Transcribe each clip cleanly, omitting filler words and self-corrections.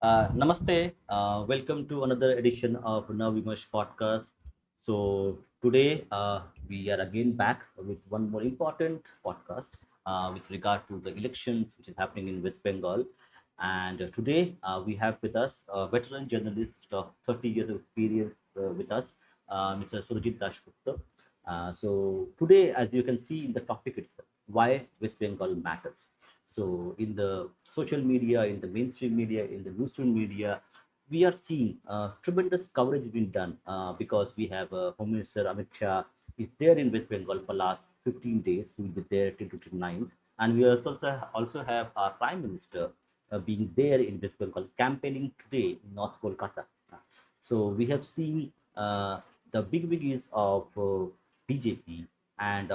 Namaste. Welcome to another edition of Navimash podcast. So today we are again back with one more important podcast with regard to the elections which is happening in West Bengal. And today we have with us a veteran journalist of 30 years of experience with us, Mr. Surajit Dashgupta. So today, as you can see in the topic itself, why West Bengal matters. So in the social media, in the mainstream media, in the newsroom media, we are seeing tremendous coverage being done because we have Home Minister Amit Shah is there in West Bengal for last 15 days. He will be there till 29th. And we also have our Prime Minister being there in West Bengal campaigning today in North Kolkata. So we have seen the big biggies of BJP and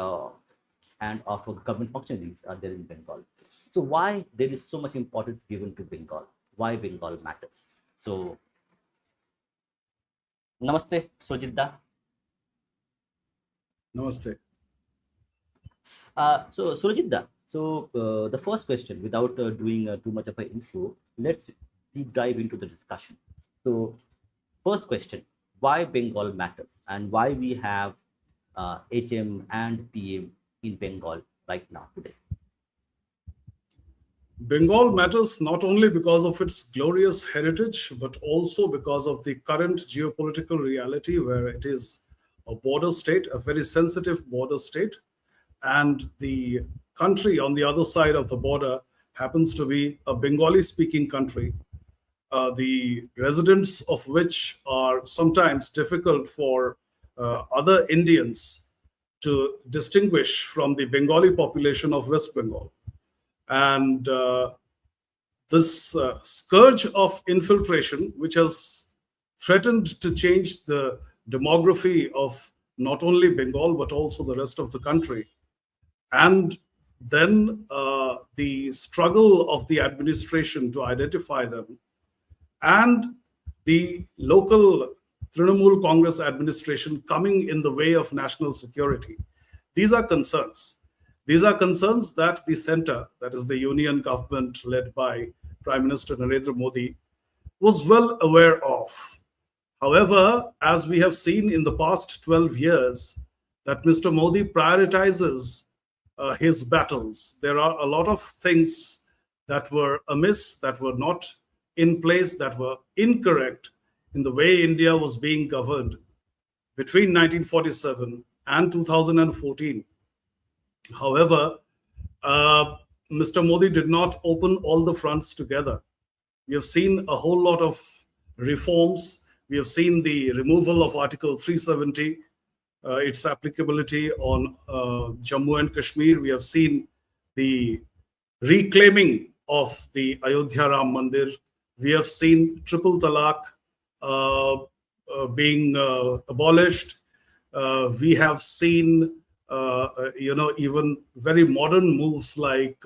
of government functionaries are there in Bengal. So why there is so much importance given to Bengal? Why Bengal matters? So Namaste, Sojitda. Namaste. So Surajitda, the first question, without doing too much of an intro, let's deep dive into the discussion. So first question, why Bengal matters and why we have HM and PM in Bengal right now today. Bengal matters not only because of its glorious heritage, but also because of the current geopolitical reality where it is a border state, a very sensitive border state, and the country on the other side of the border happens to be a Bengali speaking country, the residents of which are sometimes difficult for other Indians to distinguish from the Bengali population of West Bengal. And this scourge of infiltration, which has threatened to change the demography of not only Bengal, but also the rest of the country. And then the struggle of the administration to identify them, and the local Trinamool Congress administration coming in the way of national security. These are concerns. These are concerns that the center, that is the union government led by Prime Minister Narendra Modi, was well aware of. However, as we have seen in the past 12 years, that Mr. Modi prioritizes his battles. There are a lot of things that were amiss, that were not in place, that were incorrect in the way India was being governed between 1947 and 2014. However, Mr. Modi did not open all the fronts together. We have seen a whole lot of reforms. We have seen the removal of Article 370, its applicability on Jammu and Kashmir. We have seen the reclaiming of the Ayodhya Ram Mandir. We have seen triple talaq being abolished. We have seen even very modern moves like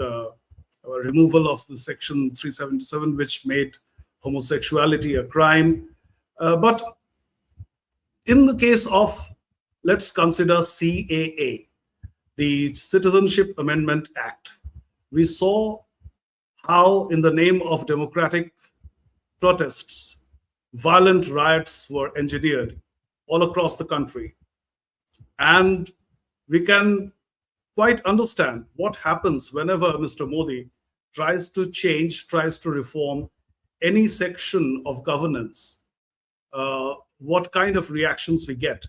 removal of the Section 377, which made homosexuality a crime. But in the case of, let's consider CAA, the Citizenship Amendment Act, we saw how, in the name of democratic protests, violent riots were engineered all across the country. And we can quite understand what happens whenever Mr. Modi tries to change, tries to reform any section of governance, what kind of reactions we get.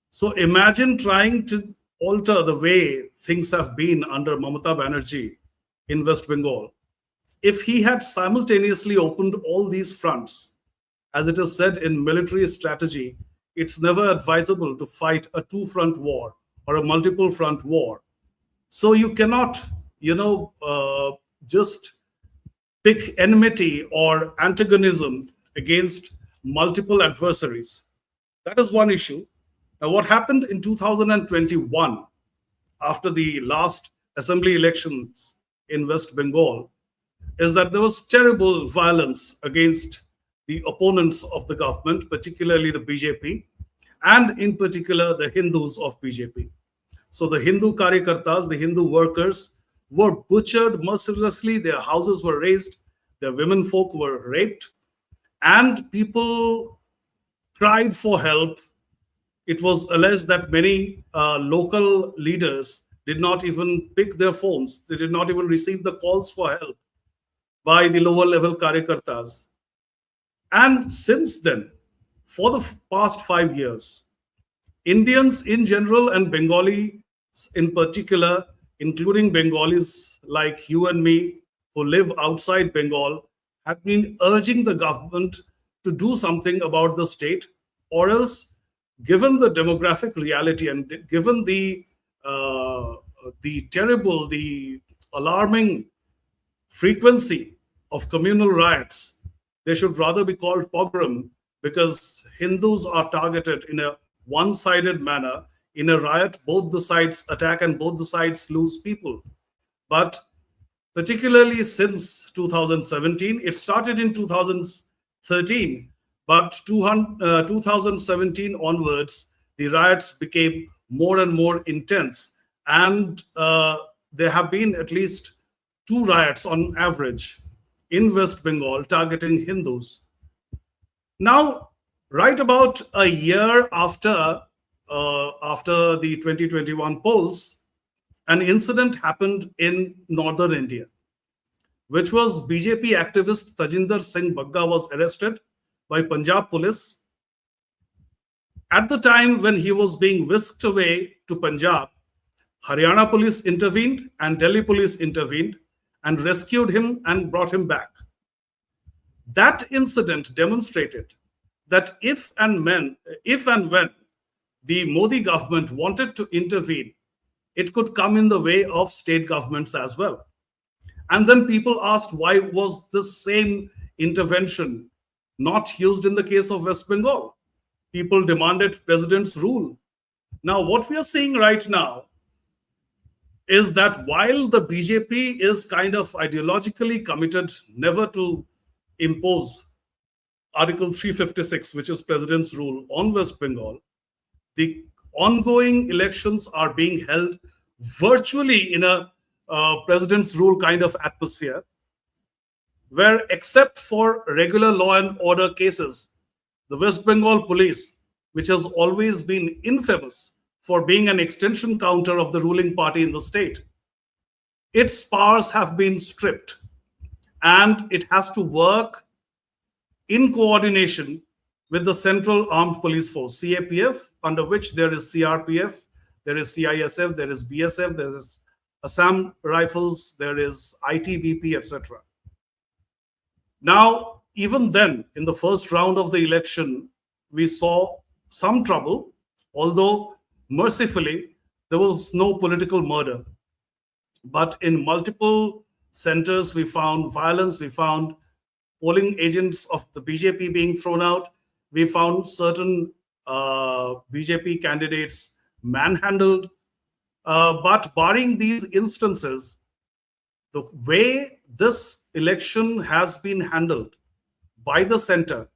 So imagine trying to alter the way things have been under Mamata Banerjee in West Bengal. If he had simultaneously opened all these fronts, as it is said in military strategy, it's never advisable to fight a two-front war or a multiple front war. So you cannot, just pick enmity or antagonism against multiple adversaries. That is one issue. Now, what happened in 2021 after the last assembly elections in West Bengal is that there was terrible violence against the opponents of the government, particularly the BJP, and in particular the Hindus of BJP. So the Hindu Karyakartas, the Hindu workers, were butchered mercilessly, their houses were razed, their women folk were raped, and people cried for help. It was alleged that many local leaders did not even pick their phones. They did not even receive the calls for help by the lower level karyakartas. And since then, for the past 5 years, Indians in general and Bengali in particular, including Bengalis like you and me who live outside Bengal, have been urging the government to do something about the state, or else, given the demographic reality and given the terrible, the alarming frequency of communal riots, they should rather be called pogrom because Hindus are targeted in a one sided manner. In a riot, both the sides attack and both the sides lose people. But particularly since 2017, it started in 2013, but 2017 onwards, the riots became more and more intense. And there have been at least two riots on average in West Bengal targeting Hindus. Now, right about a year after the 2021 polls, an incident happened in northern India, which was BJP activist Tajinder Singh Bagga was arrested by Punjab police. At the time when he was being whisked away to Punjab, Haryana police intervened and Delhi police intervened and rescued him and brought him back. That incident demonstrated that if and when the Modi government wanted to intervene, it could come in the way of state governments as well. And then people asked, why was this same intervention not used in the case of West Bengal? People demanded president's rule. Now, what we are seeing right now is that while the BJP is kind of ideologically committed never to impose Article 356, which is president's rule on West Bengal, the ongoing elections are being held virtually in a president's rule kind of atmosphere, where except for regular law and order cases, the West Bengal police, which has always been infamous for being an extension counter of the ruling party in the state, its powers have been stripped, and it has to work in coordination with the Central Armed Police Force, CAPF, under which there is CRPF, there is CISF, there is BSF, there is Assam Rifles, there is ITBP, etc. Now, even then, in the first round of the election, we saw some trouble, although mercifully, there was no political murder. But in multiple centers, we found violence, we found polling agents of the BJP being thrown out, we found certain BJP candidates manhandled. But barring these instances, the way this election has been handled by the center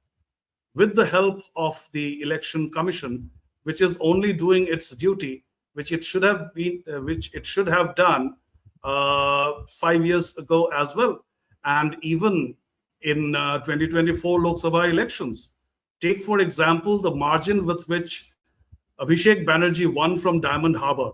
with the help of the election commission, which is only doing its duty, which it should have done 5 years ago as well, and even in 2024 Lok Sabha elections. Take, for example, the margin with which Abhishek Banerjee won from Diamond Harbour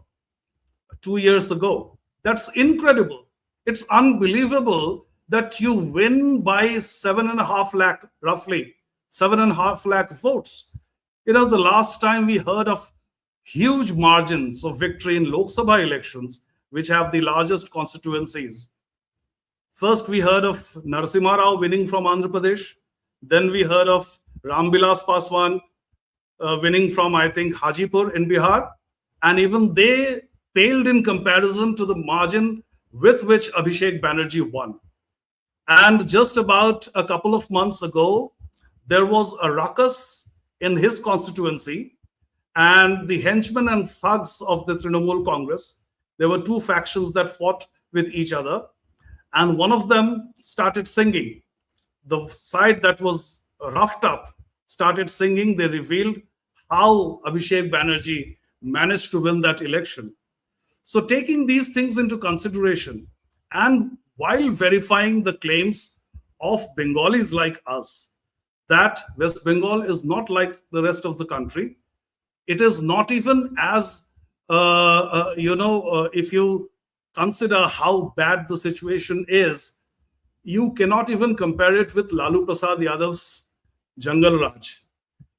2 years ago. That's incredible. It's unbelievable that you win by 7.5 lakh, roughly 7.5 lakh votes. The last time we heard of huge margins of victory in Lok Sabha elections, which have the largest constituencies. First, we heard of Narasimha Rao winning from Andhra Pradesh. Then we heard of Rambilas Paswan winning from, I think, Hajipur in Bihar. And even they paled in comparison to the margin with which Abhishek Banerjee won. And just about a couple of months ago, there was a ruckus in his constituency, and the henchmen and thugs of the Trinamool Congress, there were two factions that fought with each other, and one of them started singing. The side that was roughed up started singing. They revealed how Abhishek Banerjee managed to win that election. So taking these things into consideration, and while verifying the claims of Bengalis like us, that West Bengal is not like the rest of the country. It is not even as, if you consider how bad the situation is, you cannot even compare it with Lalu Prasad Yadav's Jungle Raj.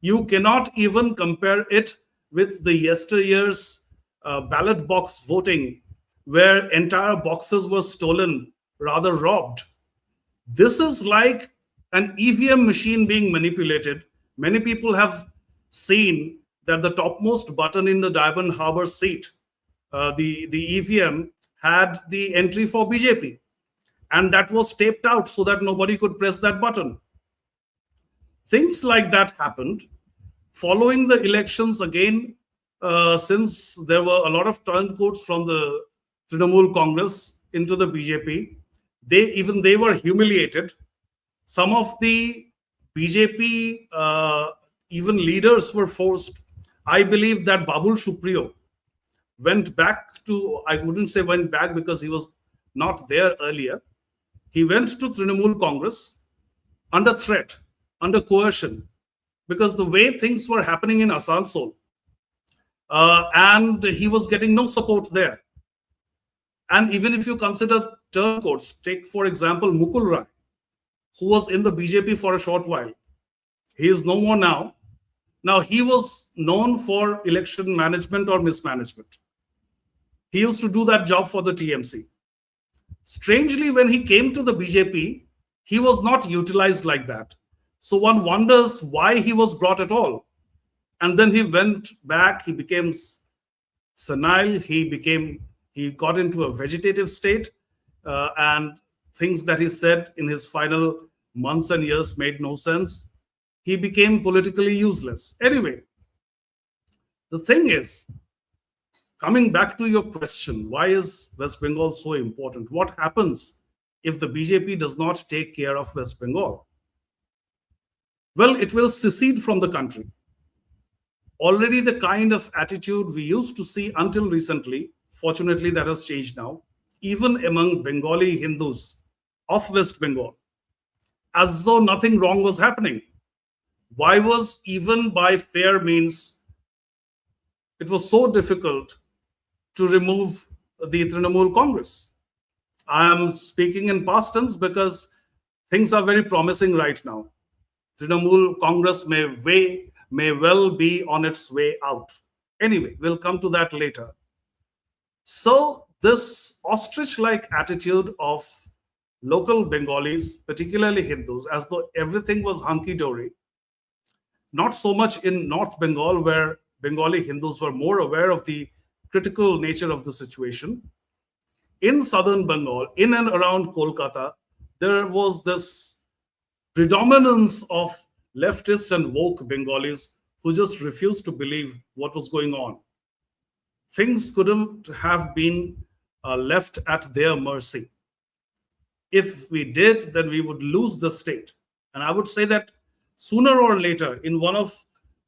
You cannot even compare it with the yesteryear's ballot box voting, where entire boxes were stolen, rather robbed. This is like an EVM machine being manipulated. Many people have seen that the topmost button in the Diamond Harbour seat, the EVM, had the entry for BJP, and that was taped out so that nobody could press that button. Things like that happened. Following the elections again, since there were a lot of turncoats from the Trinamool Congress into the BJP, they were humiliated. Some of the BJP even leaders were forced. I believe that Babul Supriyo went back to, I wouldn't say went back because he was not there earlier. He went to Trinamool Congress under threat, under coercion, because the way things were happening in Asansol, and he was getting no support there. And even if you consider turncoats, take for example Mukul Rai, who was in the BJP for a short while. He is no more now. Now, he was known for election management or mismanagement. He used to do that job for the TMC. Strangely, when he came to the BJP, he was not utilized like that. So one wonders why he was brought at all. And then he went back, he became senile, he got into a vegetative state, and things that he said in his final months and years made no sense. He became politically useless. Anyway, the thing is, coming back to your question, why is West Bengal so important? What happens if the BJP does not take care of West Bengal? Well, it will secede from the country. Already the kind of attitude we used to see until recently, fortunately that has changed now, even among Bengali Hindus of West Bengal, as though nothing wrong was happening. Why was, even by fair means, it was so difficult to remove the Trinamool Congress? I am speaking in past tense because things are very promising right now. Trinamool Congress may well be on its way out. Anyway, we'll come to that later. So this ostrich-like attitude of local Bengalis, particularly Hindus, as though everything was hunky-dory, not so much in North Bengal, where Bengali Hindus were more aware of the critical nature of the situation. In southern Bengal, in and around Kolkata, there was this predominance of leftist and woke Bengalis who just refused to believe what was going on. Things couldn't have been left at their mercy. If we did, then we would lose the state. And I would say that sooner or later, in one of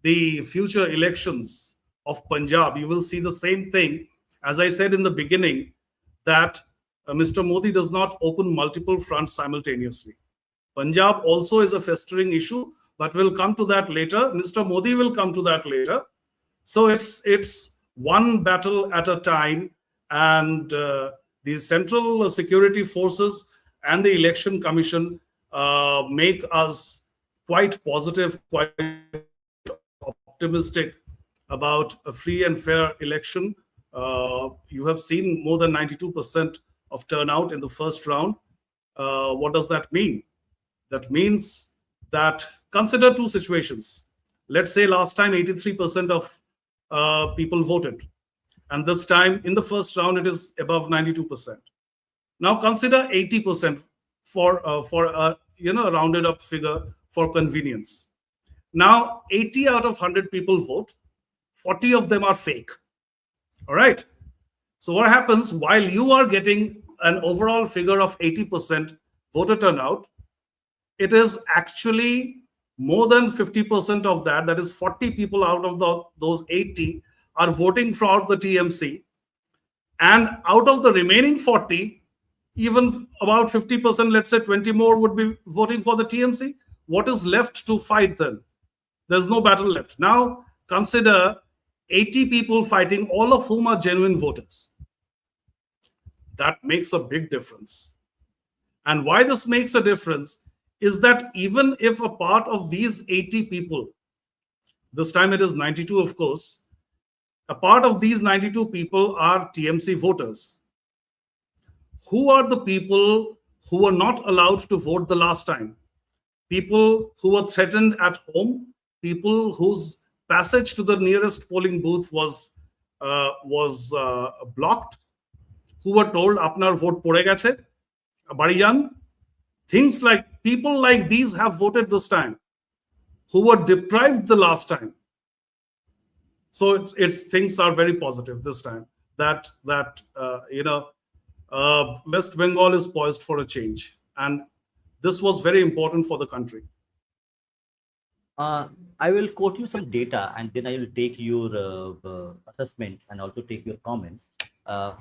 the future elections of Punjab, you will see the same thing. As I said in the beginning, that Mr. Modi does not open multiple fronts simultaneously. Punjab also is a festering issue, but we'll come to that later. Mr. Modi will come to that later. So it's one battle at a time, and the Central Security Forces and the Election Commission make us quite positive, quite optimistic about a free and fair election. You have seen more than 92% of turnout in the first round. What does that mean? That means that, consider two situations. Let's say last time 83% of people voted, and this time in the first round it is above 92%. Now consider 80% for a a rounded up figure for convenience. Now 80 out of 100 people vote, 40 of them are fake. All right. So what happens while you are getting an overall figure of 80% voter turnout? It is actually more than 50% of that, that is 40 people out of those 80 are voting for the TMC. And out of the remaining 40, even about 50%, let's say 20 more would be voting for the TMC. what is left to fight then? There's no battle left. Now consider 80 people fighting, all of whom are genuine voters. That makes a big difference. And why this makes a difference is that even if a part of these 80 people, this time it is 92, of course, a part of these 92 people are TMC voters. Who are the people who were not allowed to vote the last time? People who were threatened at home, people whose passage to the nearest polling booth was blocked, who were told আপনার vote পড়ে গেছে, বাড়ি যান. Things like people like these have voted this time, who were deprived the last time. So it's things are very positive this time. West Bengal is poised for a change, and this was very important for the country. Uh, I will quote you some data and then I will take your assessment and also take your comments.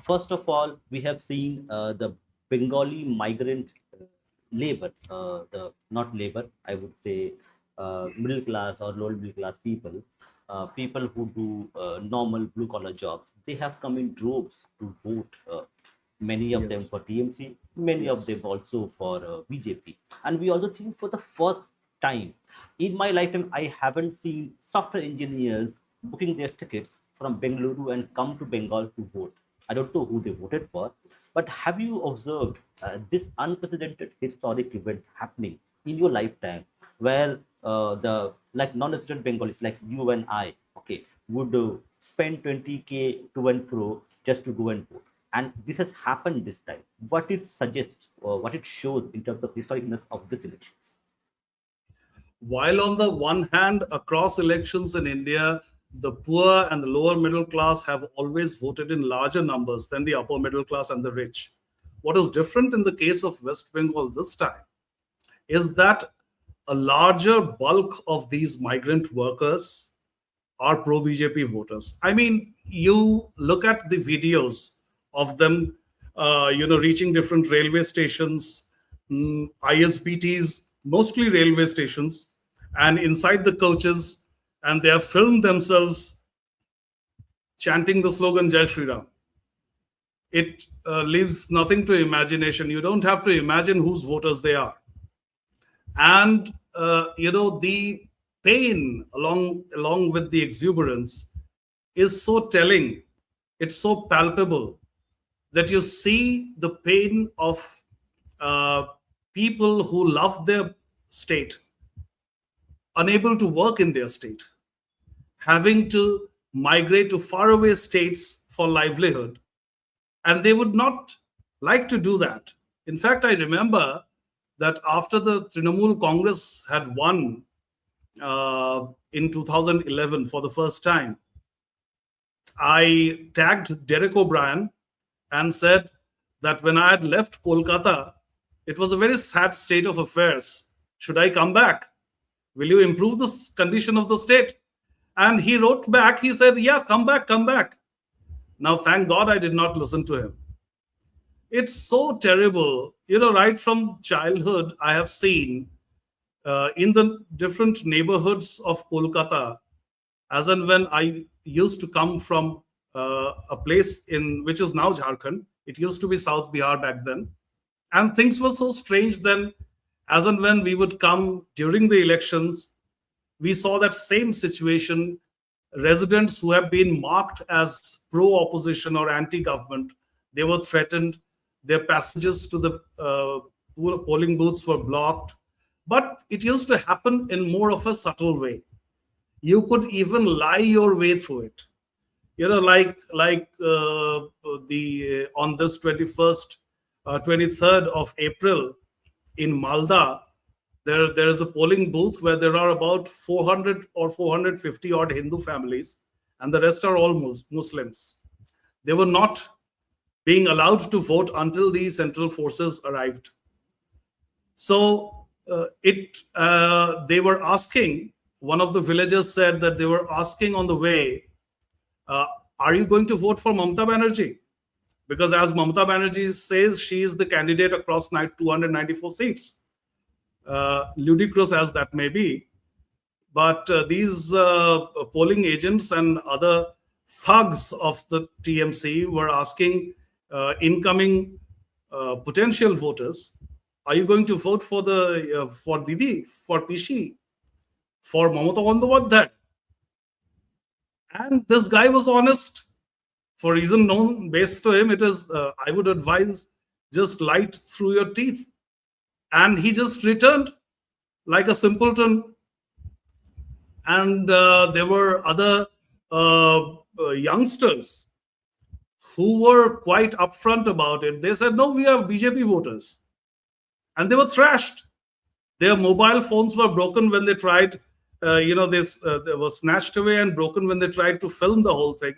First of all, we have seen the Bengali migrant labor, the not labor, I would say middle class or lower middle class people, people who do normal blue collar jobs, they have come in droves to vote. Many of them Yes. for TMC, many of them Yes. also for BJP. And we also see for the first time in my lifetime, I haven't seen software engineers booking their tickets from Bengaluru and come to Bengal to vote. I don't know who they voted for, but have you observed this unprecedented historic event happening in your lifetime, where the like non-resident Bengalis like you and I, okay, would spend 20K to and fro just to go and vote? And this has happened this time. What it suggests, or what it shows in terms of historicness of these elections? While on the one hand, across elections in India, the poor and the lower middle class have always voted in larger numbers than the upper middle class and the rich. What is different in the case of West Bengal this time is that a larger bulk of these migrant workers are pro BJP voters. I mean, you look at the videos of them, reaching different railway stations, ISBTs, mostly railway stations, and inside the coaches, and they have filmed themselves chanting the slogan Jai Shri Ram. It leaves nothing to imagination. You don't have to imagine whose voters they are. And the pain along with the exuberance is so telling. It's so palpable that you see the pain of people who love their state, unable to work in their state, having to migrate to faraway states for livelihood, and they would not like to do that. In fact, I remember that after the Trinamool Congress had won in 2011 for the first time, I tagged Derek O'Brien and said that when I had left Kolkata, it was a very sad state of affairs. Should I come back? Will you improve the condition of the state? And he wrote back, he said, yeah, come back, come back. Now, thank God I did not listen to him. It's so terrible. Right from childhood, I have seen in the different neighborhoods of Kolkata, as and when I used to come from a place in which is now Jharkhand. It used to be South Bihar back then. And things were so strange then, as and when we would come during the elections, we saw that same situation. Residents who have been marked as pro-opposition or anti-government, they were threatened. Their passages to the polling booths were blocked. But it used to happen in more of a subtle way. You could even lie your way through it. Like on this 23rd of April in Malda, there is a polling booth where there are about 400 or 450 odd Hindu families, and the rest are all Muslims. They were not being allowed to vote until the central forces arrived. So they were asking. One of the villagers said that they were asking on the way, are you going to vote for Mamata Banerjee? Because as Mamata Banerjee says, she is the candidate across 294 seats. ludicrous as that may be. But these polling agents and other thugs of the TMC were asking incoming potential voters, "Are you going to vote for the for Didi, for Pishi, for Mamata Bandyopadhyay?" And this guy was honest for reason known based to him. It is, I would advise, just light through your teeth. And he just returned like a simpleton. And there were other youngsters who were quite upfront about it. They said, "No, we are BJP voters." And they were thrashed. Their mobile phones were broken when they tried, they were snatched away and broken when they tried to film the whole thing.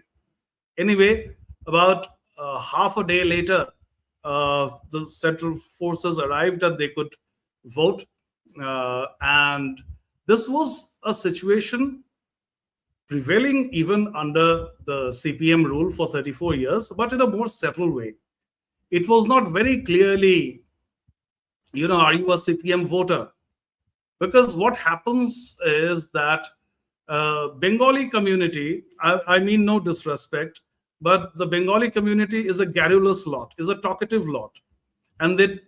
Anyway, about half a day later, the central forces arrived and they could vote. And this was a situation prevailing even under the CPM rule for 34 years, but in a more settled way. It was not very clearly, are you a CPM voter? Because what happens is that Bengali community, I mean no disrespect, but the Bengali community is a garrulous lot, is a talkative lot. And they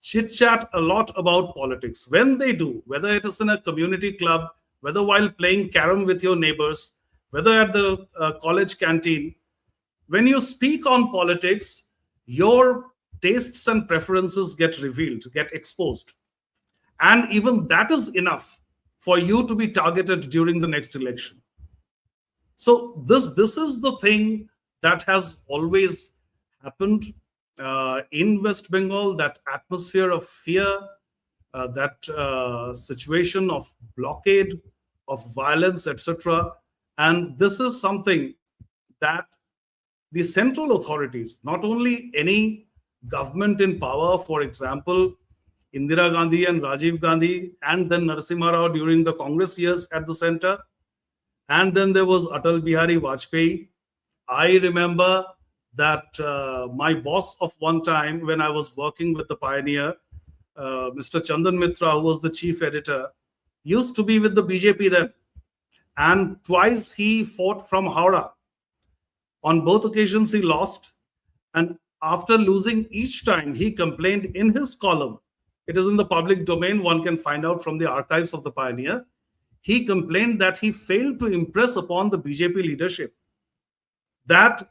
chit chat a lot about politics. When they do, whether it is in a community club, whether while playing carom with your neighbors, whether at the college canteen, when you speak on politics, your tastes and preferences get revealed, get exposed. And even that is enough for you to be targeted during the next election. So this is the thing that has always happened in West Bengal, that atmosphere of fear, that situation of blockade, of violence, etc. And this is something that the central authorities, not only any government in power, for example, Indira Gandhi and Rajiv Gandhi, and then Narasimha Rao during the Congress years at the center, and then there was Atal Bihari Vajpayee. I remember that my boss of one time, when I was working with the Pioneer, Mr. Chandan Mitra, who was the chief editor, used to be with the BJP then. And twice he fought from Howrah. On both occasions, he lost. And after losing each time, he complained in his column. It is in the public domain. One can find out from the archives of the Pioneer. He complained that he failed to impress upon the BJP leadership that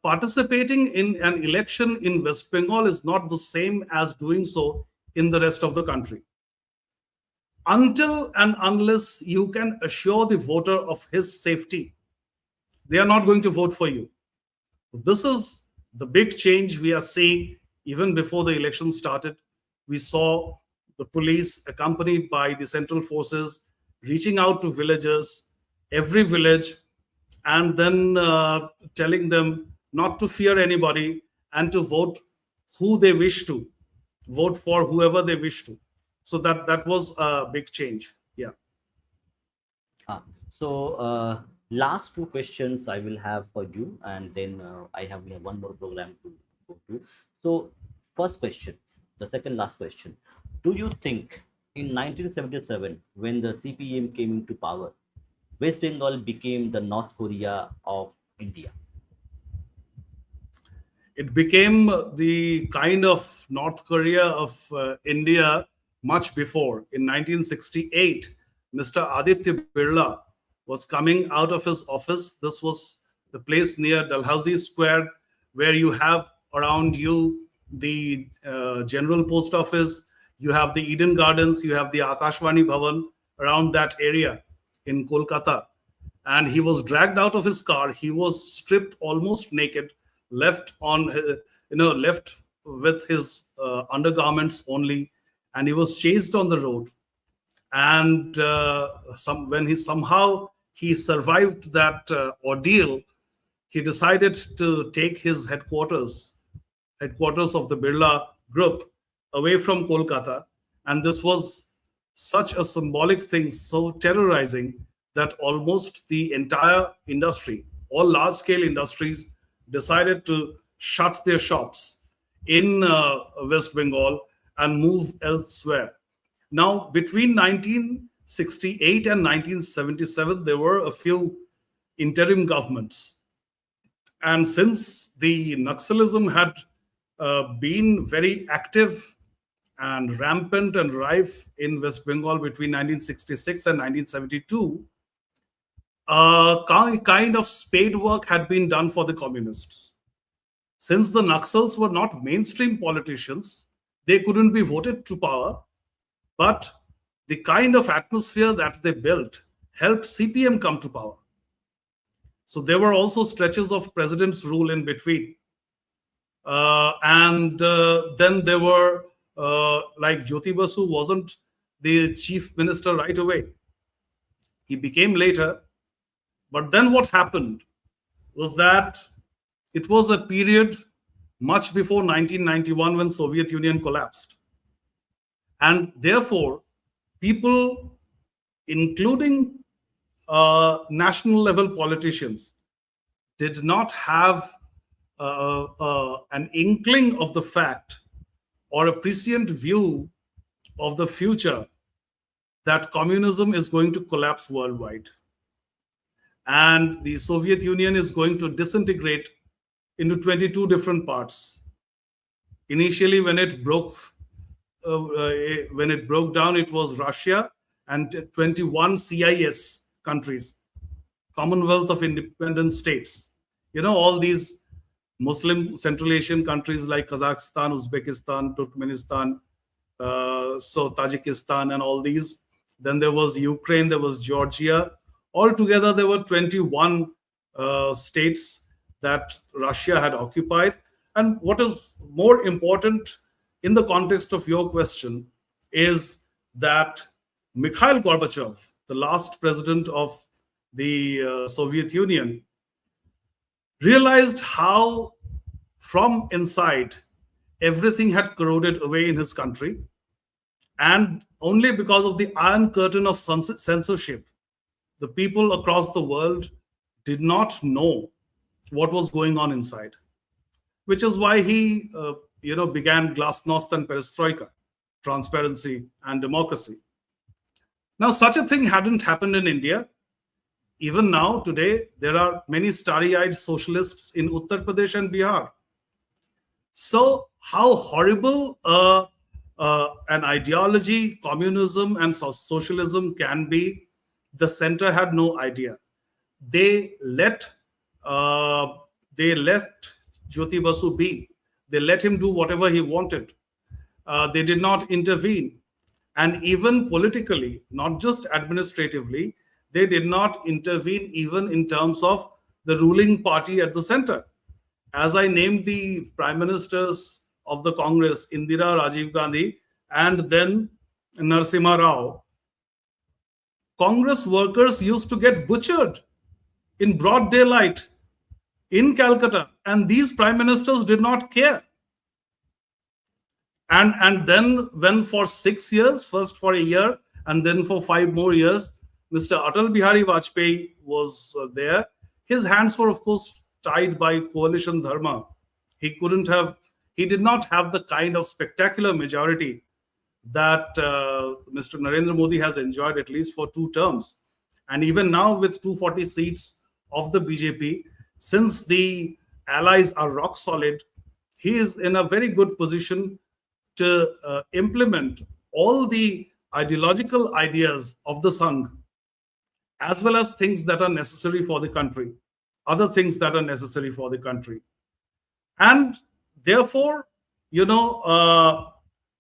participating in an election in West Bengal is not the same as doing so in the rest of the country. Until and unless you can assure the voter of his safety, they are not going to vote for you. This is the big change we are seeing. Even before the election started, we saw the police, accompanied by the central forces, reaching out to villagers, every village, and then telling them not to fear anybody and to vote who they wish to, vote for whoever they wish to. So that was a big change. Yeah. So last two questions I will have for you, and then we have one more program to go to. So first question, the second last question: do you think in 1977, when the CPM came into power, West Bengal became the North Korea of India? It became the kind of North Korea of India much before. In 1968, Mr. Aditya Birla was coming out of his office. This was the place near Dalhousie Square, where you have around you the General Post Office, you have the Eden Gardens, you have the Akashvani Bhavan, around that area in Kolkata. And he was dragged out of his car. He was stripped almost naked, left left with his undergarments only, and he was chased on the road. And when he survived that ordeal, he decided to take his headquarters of the Birla Group away from Kolkata. And this was such a symbolic thing, so terrorizing, that almost the entire industry, all large-scale industries, decided to shut their shops in West Bengal and move elsewhere. Now, between 1968 and 1977, there were a few interim governments. And since the Naxalism had been very active and rampant and rife in West Bengal between 1966 and 1972, kind of spade work had been done for the communists. Since the Naxals were not mainstream politicians, they couldn't be voted to power, but the kind of atmosphere that they built helped CPM come to power. So there were also stretches of president's rule in between. And then there were, like Jyoti Basu wasn't the chief minister right away. He became later. But then what happened was that it was a period much before 1991 when Soviet Union collapsed. And therefore, people, including national level politicians, did not have an inkling of the fact or a prescient view of the future that communism is going to collapse worldwide. And the Soviet Union is going to disintegrate into 22 different parts. Initially, when it broke down, it was Russia and 21 CIS countries, Commonwealth of Independent States. You know, all these Muslim Central Asian countries like Kazakhstan, Uzbekistan, Turkmenistan, so Tajikistan, and all these. Then there was Ukraine, there was Georgia. Altogether, there were 21 states that Russia had occupied. And what is more important in the context of your question is that Mikhail Gorbachev, the last president of the Soviet Union, realized how from inside everything had corroded away in his country. And only because of the Iron Curtain of censorship, the people across the world did not know what was going on inside, which is why he began glasnost and perestroika, transparency and democracy. Now, such a thing hadn't happened in India. Even now, today, there are many starry-eyed socialists in Uttar Pradesh and Bihar. So, how horrible an ideology, communism and socialism can be, the center had no idea. They let Jyoti Basu be. They let him do whatever he wanted. They did not intervene. And even politically, not just administratively, they did not intervene even in terms of the ruling party at the center. As I named the prime ministers of the Congress, Indira, Rajiv Gandhi, and then Narasimha Rao, Congress workers used to get butchered in broad daylight in Calcutta, and these prime ministers did not care. And then when for 6 years, first for a year and then for 5 more years, Mr. Atal Bihari Vajpayee was there, his hands were of course tied by coalition dharma. He did not have the kind of spectacular majority that Mr. Narendra Modi has enjoyed at least for 2 terms. And even now with 240 seats of the BJP, since the allies are rock solid, he is in a very good position to implement all the ideological ideas of the Sangh, as well as things that are necessary for the country, other things that are necessary for the country. And therefore,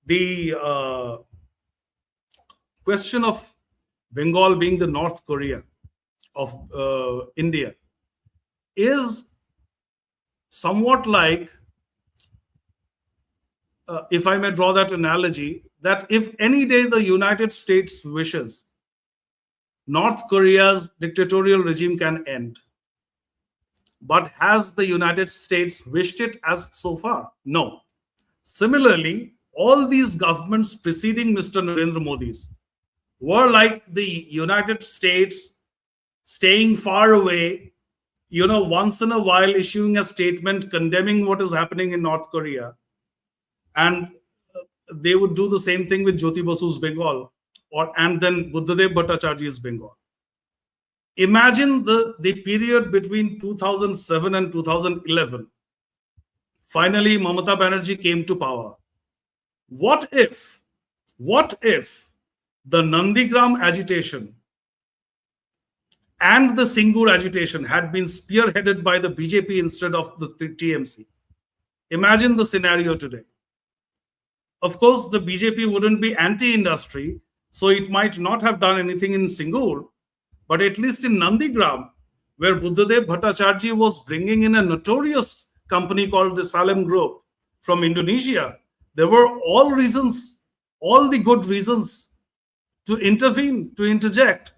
the question of Bengal being the North Korea of India is somewhat like, if I may draw that analogy, that if any day the United States wishes, North Korea's dictatorial regime can end. But has the United States wished it as so far? No. Similarly, all these governments preceding Mr. Narendra Modi's were like the United States staying far away, once in a while issuing a statement condemning what is happening in North Korea, and they would do the same thing with Jyoti Basu's Bengal, or and then Buddhadev Bhattacharya's Bengal. Imagine the period between 2007 and 2011. Finally, Mamata Banerjee came to power. What if, what if the Nandigram agitation and the Singur agitation had been spearheaded by the BJP instead of the TMC? Imagine the scenario today. Of course, the BJP wouldn't be anti-industry, so it might not have done anything in Singur, but at least in Nandigram, where Buddhadev Bhattacharya was bringing in a notorious company called the Salem Group from Indonesia, there were all reasons, all the good reasons to intervene, to interject.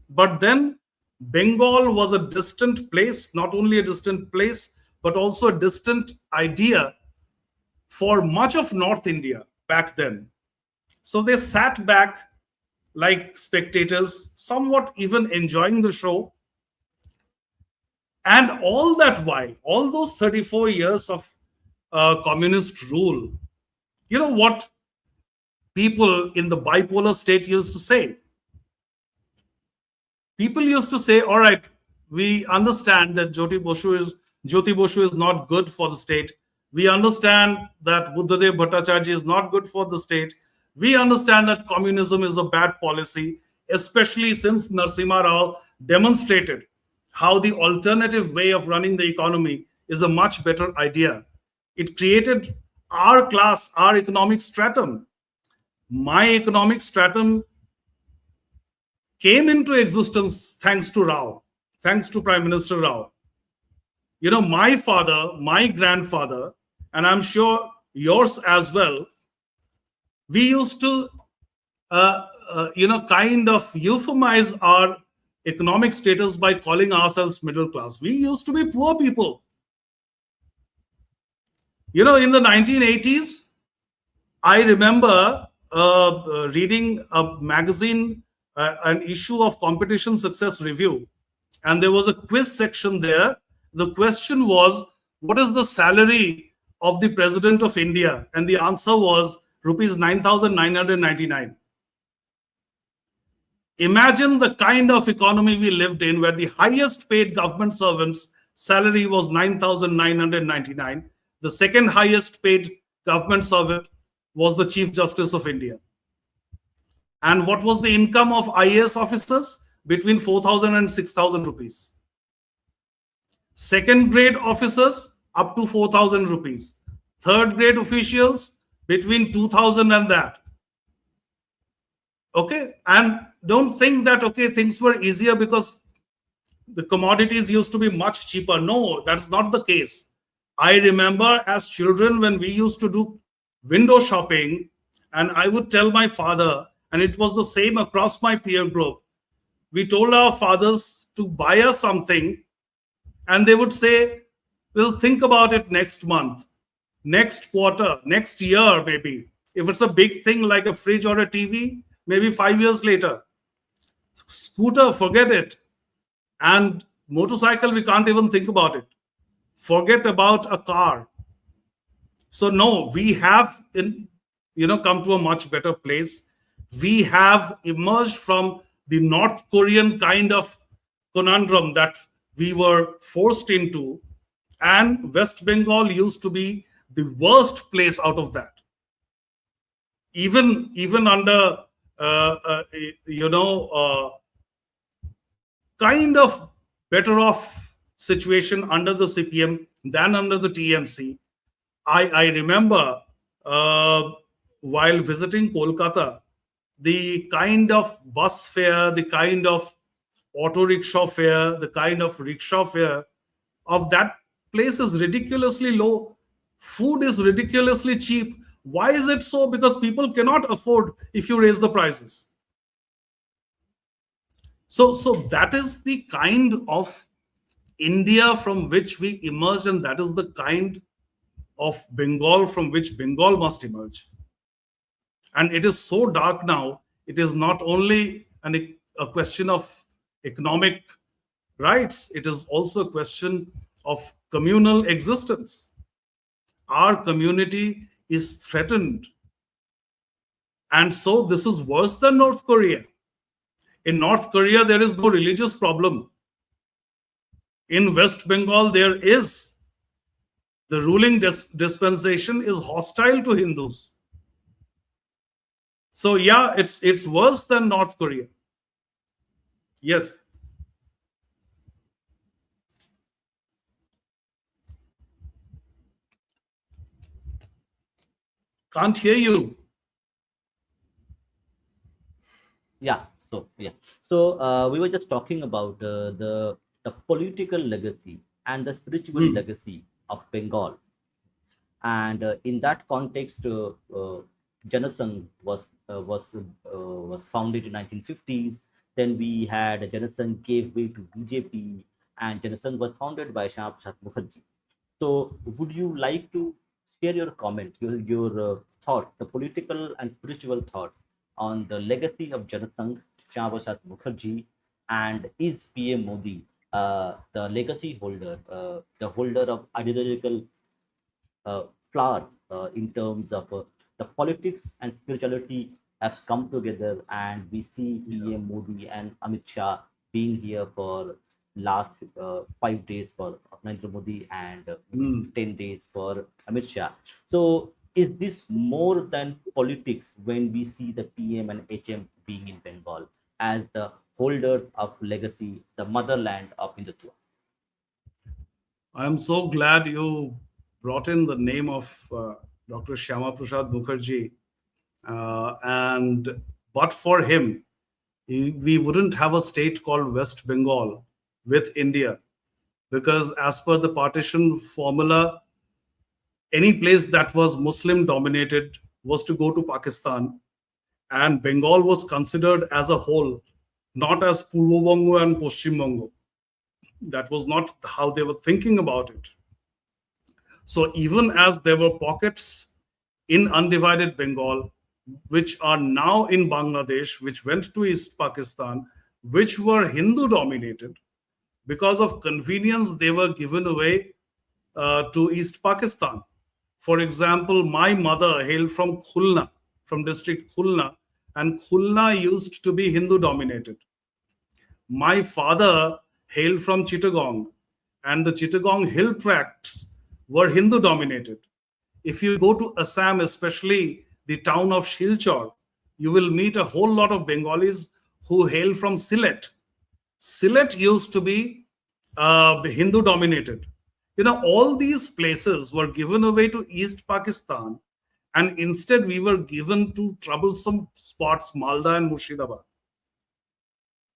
But then Bengal was a distant place, not only a distant place, but also a distant idea for much of North India back then. So they sat back like spectators, somewhat even enjoying the show. And all that while, all those 34 years of communist rule, you know what people in the bipolar state used to say? People used to say, all right, we understand that Jyoti Basu is not good for the state. We understand that Buddhadev Bhattacharya is not good for the state. We understand that communism is a bad policy, especially since Narasimha Rao demonstrated how the alternative way of running the economy is a much better idea. It created our class, our economic stratum. My economic stratum came into existence thanks to Rao, thanks to Prime Minister Rao. You know, my father, my grandfather, and I'm sure yours as well, we used to, kind of euphemize our economic status by calling ourselves middle class. We used to be poor people. You know, in the 1980s, I remember reading a magazine, an issue of Competition Success Review, and there was a quiz section there. The question was, what is the salary of the President of India? And the answer was rupees 9,999. Imagine the kind of economy we lived in, where the highest paid government servant's salary was 9,999. The second highest paid government servant was the Chief Justice of India. And what was the income of IAS officers? Between 4,000 and 6,000 rupees. Second grade officers, up to 4,000 rupees. Third grade officials, between 2,000 and that. Okay, and don't think that, okay, things were easier because the commodities used to be much cheaper. No, that's not the case. I remember as children when we used to do window shopping, and I would tell my father, and it was the same across my peer group. We told our fathers to buy us something, and they would say, we'll think about it next month, next quarter, next year, maybe. If it's a big thing like a fridge or a TV, maybe 5 years later. Scooter, forget it. And motorcycle, we can't even think about it. Forget about a car. So no, we have come to a much better place. We have emerged from the North Korean kind of conundrum that we were forced into, and West Bengal used to be the worst place out of that. Even under kind of better off situation under the CPM than under the TMC. I remember while visiting Kolkata, the kind of bus fare, the kind of auto rickshaw fare, the kind of rickshaw fare of that place is ridiculously low. Food is ridiculously cheap. Why is it so? Because people cannot afford if you raise the prices. So that is the kind of India from which we emerged, and that is the kind of Bengal from which Bengal must emerge. And it is so dark now. It is not only a question of economic rights, it is also a question of communal existence. Our community is threatened And so this is worse than North Korea. In North Korea, there is no religious problem. In West Bengal, there is. The ruling dispensation is hostile to Hindus. So yeah, it's worse than North Korea. Yes, can't hear you. Yeah. So we were just talking about the political legacy and the spiritual Hmm. legacy of Bengal, and in that context, Janasangh was founded in 1950s. Then we had Janasangh gave way to BJP, and Janasangh was founded by Shyama Prasad Mukherjee. So, would you like to share your comment, your thoughts, the political and spiritual thoughts on the legacy of Janasangh, Shyama Prasad Mukherjee, and is PM Modi the legacy holder, the holder of ideological flower in terms of the politics and spirituality has come together, and we see Yeah. PM Modi and Amit Shah being here for last 5 days for Narendra Modi and maybe Hmm. 10 days for Amit Shah. So is this more than politics when we see the PM and HM being in Bengal as the holders of legacy, the motherland of Hindutva? I'm so glad you brought in the name of Dr. Shyama Prasad Mukherjee. And but for him, we wouldn't have a state called West Bengal with India, because as per the partition formula, any place that was Muslim dominated was to go to Pakistan, and Bengal was considered as a whole, not as Purvo Bongo and Paschim Bongo. That was not how they were thinking about it. So even as there were pockets in undivided Bengal, which are now in Bangladesh, which went to East Pakistan, which were Hindu dominated, because of convenience, they were given away to East Pakistan. For example, my mother hailed from Khulna, from district Khulna, and Khulna used to be Hindu dominated. My father hailed from Chittagong, and the Chittagong hill tracts were Hindu dominated. If you go to Assam, especially the town of Shilchar, you will meet a whole lot of Bengalis who hail from Sylhet. Sylhet used to be Hindu dominated. All these places were given away to East Pakistan, and instead we were given to troublesome spots, Malda and Murshidabad.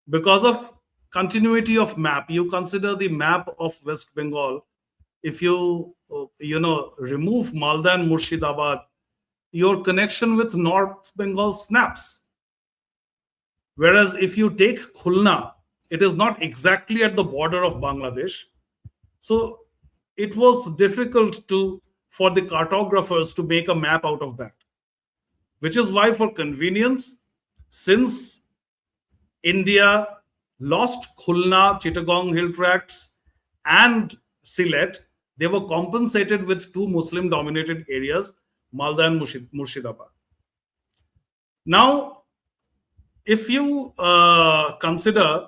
Because of continuity of map, you consider the map of West Bengal. If you remove Malda and Murshidabad, your connection with North Bengal snaps. Whereas if you take Khulna, it is not exactly at the border of Bangladesh. So it was difficult to for the cartographers to make a map out of that. Which is why, for convenience, since India lost Khulna, Chittagong hill tracts, and Sylhet, they were compensated with two Muslim dominated areas, Malda and Murshidabad. Now, if you consider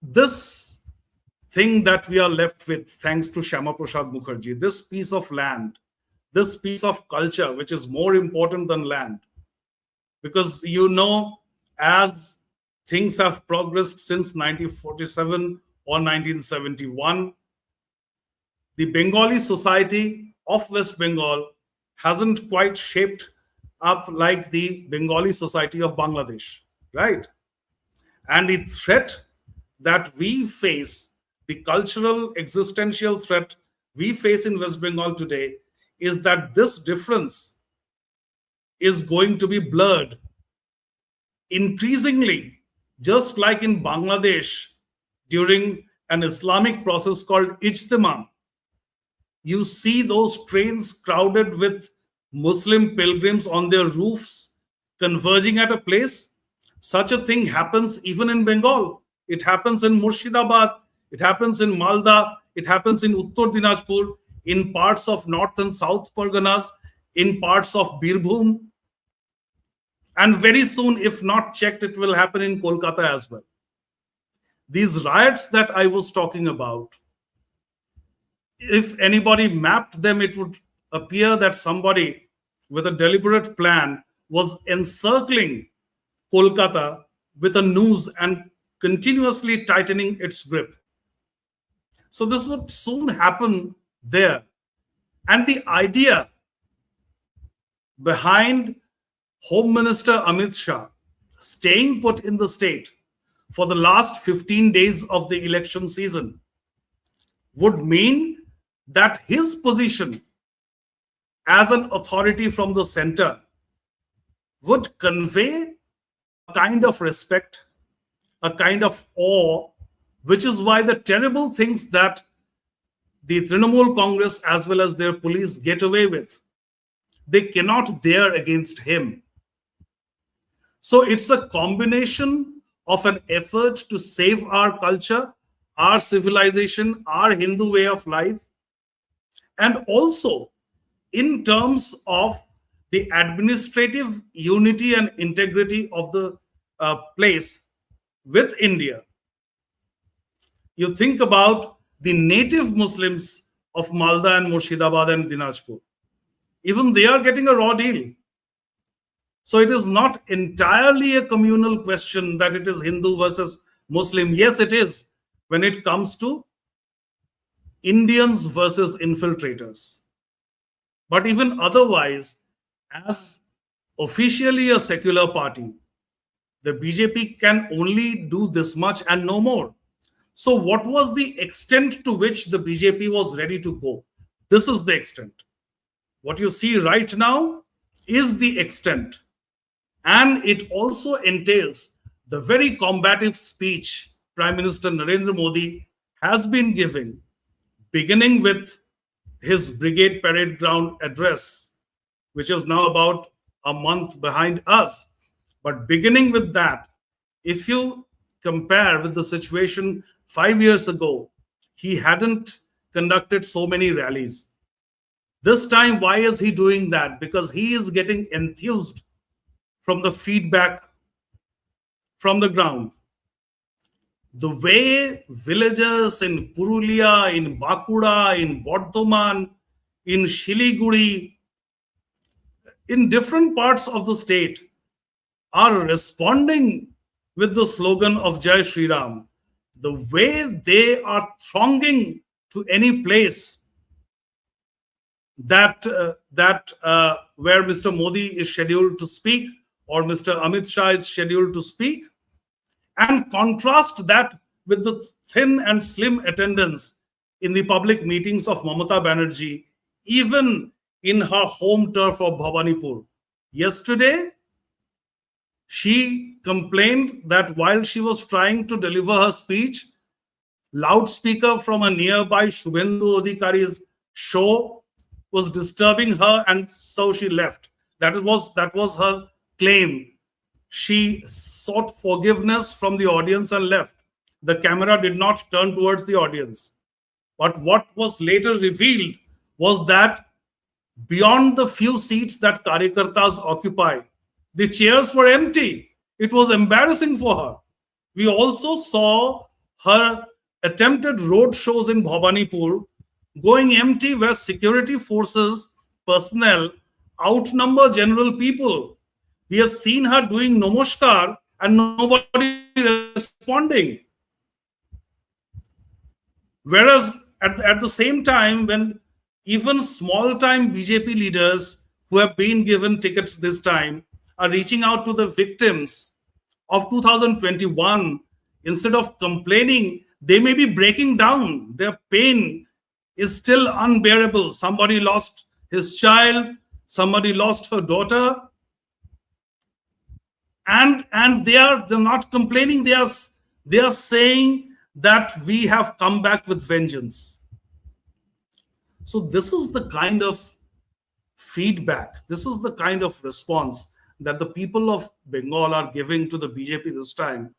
this thing that we are left with, thanks to Shyama Prasad Mukherjee, this piece of land, this piece of culture, which is more important than land, because as things have progressed since 1947 or 1971, the Bengali society of West Bengal hasn't quite shaped up like the Bengali society of Bangladesh, right? And the threat that we face, the cultural existential threat we face in West Bengal today, is that this difference is going to be blurred increasingly, just like in Bangladesh during an Islamic process called Ijtima. You see those trains crowded with Muslim pilgrims on their roofs converging at a place. Such a thing happens even in Bengal. It happens in Murshidabad, it happens in Malda, it happens in Uttar Dinajpur, in parts of North and South Parganas. in parts of Birbhum, and very soon, if not checked, it will happen in Kolkata as well. These riots that I was talking about, if anybody mapped them, it would appear that somebody with a deliberate plan was encircling Kolkata with a noose and continuously tightening its grip. So this would soon happen there. And the idea behind Home Minister Amit Shah staying put in the state for the last 15 days of the election season would mean that his position as an authority from the center would convey a kind of respect, a kind of awe, which is why the terrible things that the Trinamool Congress as well as their police get away with, they cannot dare against him. So it's a combination of an effort to save our culture, our civilization, our Hindu way of life, and also in terms of the administrative unity and integrity of the place with India. You think about the native Muslims of Malda and Murshidabad and Dinajpur. Even they are getting a raw deal. So it is not entirely a communal question that it is Hindu versus Muslim. Yes, it is when it comes to Indians versus infiltrators. But even otherwise, as officially a secular party, the BJP can only do this much and no more. So what was the extent to which the BJP was ready to go? This is the extent. What you see right now is the extent. And it also entails the very combative speech Prime Minister Narendra Modi has been giving, beginning with his Brigade Parade Ground address, which is now about a month behind us. But beginning with that, if you compare with the situation 5 years ago, he hadn't conducted so many rallies. This time, why is he doing that? Because he is getting enthused from the feedback from the ground. The way villagers in Purulia, in Bankura, in Bardhaman, in Shiliguri, in different parts of the state are responding with the slogan of Jai Shri Ram, the way they are thronging to any place that where Mr. Modi is scheduled to speak or Mr. Amit Shah is scheduled to speak, and contrast that with the thin and slim attendance in the public meetings of Mamata Banerjee, even in her home turf of Bhawanipur. Yesterday, she complained that while she was trying to deliver her speech, loudspeaker from a nearby Shubhendu Adhikari's show was disturbing her, and so she left. That was her claim. She sought forgiveness from the audience and left. The camera did not turn towards the audience. But what was later revealed was that beyond the few seats that Karyakartas occupy, the chairs were empty. It was embarrassing for her. We also saw her attempted road shows in Bhawanipur going empty, where security forces personnel outnumber general people. We have seen her doing namaskar and nobody responding. Whereas at the same time, when even small time BJP leaders who have been given tickets this time are reaching out to the victims of 2021, instead of complaining, they may be breaking down. Their pain is still unbearable. Somebody lost his child, somebody lost her daughter, and they're not complaining. They are saying that we have come back with vengeance. So this is the kind of feedback, this is the kind of response that the people of Bengal are giving to the BJP this time,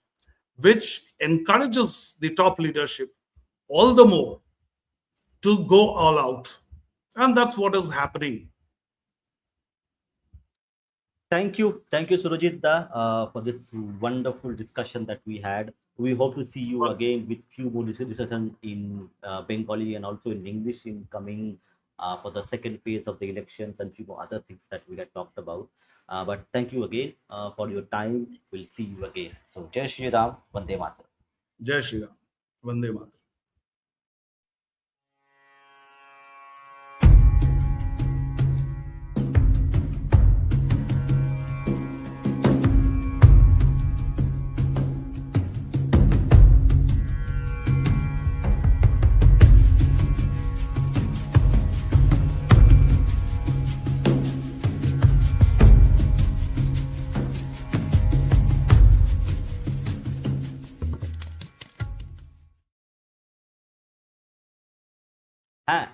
which encourages the top leadership all the more to go all out. And that's what is happening. Thank you, Surajit da, for this wonderful discussion that we had. We hope to see you again with few more discussion in Bengali and also in English in coming for the second phase of the elections and few more other things that we had talked about. But thank you again for your time. We'll see you again. So, Jai Shri Ram, Vande Mataram. Jai Shri Ram. Vande Mataram. Ah,